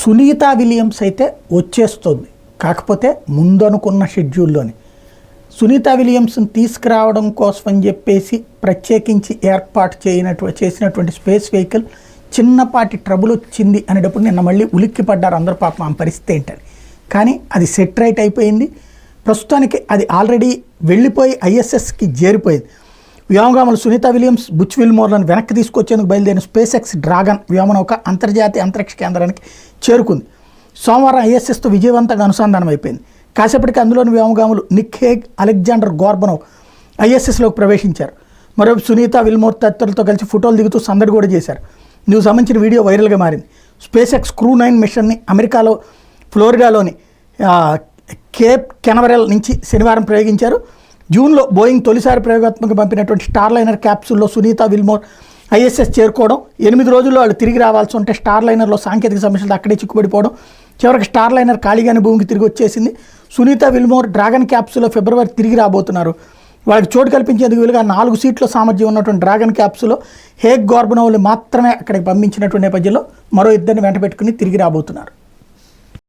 Sunitha Williams అయితే వచ్చేస్తుంది, కాకపోతే ముందనుకున్న షెడ్యూల్లోనే. సునీత విలియమ్స్ని తీసుకురావడం కోసం అని చెప్పేసి ప్రత్యేకించి ఏర్పాటు చేసినటువంటి స్పేస్ వెహికల్ చిన్నపాటి ట్రబుల్ వచ్చింది అనేటప్పుడు నిన్న మళ్ళీ ఉలిక్కి పడ్డారు అందరూ, పాపం ఆమె పరిస్థితి ఏంటని. కానీ అది సెట్ రైట్ అయిపోయింది. ప్రస్తుతానికి అది ఆల్రెడీ వెళ్ళిపోయి ఐఎస్ఎస్కి చేరిపోయింది. వ్యోమగాములు సునీత విలియమ్స్, బుచ్ విల్మోర్లను వెనక్కి తీసుకొచ్చేందుకు బయలుదేరిన స్పేస్ ఎక్స్ డ్రాగన్ వ్యోమనౌక అంతర్జాతీయ అంతరిక్ష కేంద్రానికి చేరుకుంది. సోమవారం ఐఎస్ఎస్తో విజయవంతంగా అనుసంధానం అయిపోయింది. కాసేపటికి అందులోని వ్యోమగాములు నిక్ హేగ్, అలెగ్జాండర్ గోర్బనోవ్ ఐఎస్ఎస్లోకి ప్రవేశించారు. మరోవైపు సునీత విల్మోర్ తదితరులతో కలిసి ఫోటోలు దిగుతూ సందడి కూడా చేశారు. ఇందుకు సంబంధించిన వీడియో వైరల్గా మారింది. స్పేస్ ఎక్స్ క్రూ 9 మిషన్ని అమెరికాలో ఫ్లోరిడాలోని కేప్ కెనవరెల్ నుంచి శనివారం ప్రయోగించారు. జూన్లో బోయింగ్ తొలిసారి ప్రయోగాత్మకంగా పంపినటువంటి స్టార్లైనర్ క్యాప్సూల్లో సునీత విల్మోర్ ఐఎస్ఎస్ చేరుకోవడం, 8 రోజుల్లో వాళ్ళు తిరిగి రావాల్సి ఉంటే స్టార్లైనర్లో సాంకేతిక సమస్యలు అక్కడే చిక్కుపడిపోవడం, చివరికి స్టార్లైనర్ ఖాళీగానే భూమికి తిరిగి వచ్చేసింది. సునీత విల్మోర్ డ్రాగన్ క్యాప్సూల్లో ఫిబ్రవరి తిరిగి రాబోతున్నారు. వాళ్ళకి చోటు కల్పించేందుకు వీలుగా 4 సీట్ల సామర్థ్యం ఉన్నటువంటి డ్రాగన్ క్యాప్సూల్లో హేగ్, గోర్బనోవ్లు మాత్రమే అక్కడికి పంపించినటువంటి నేపథ్యంలో మరో 2 వెంట పెట్టుకుని తిరిగి రాబోతున్నారు.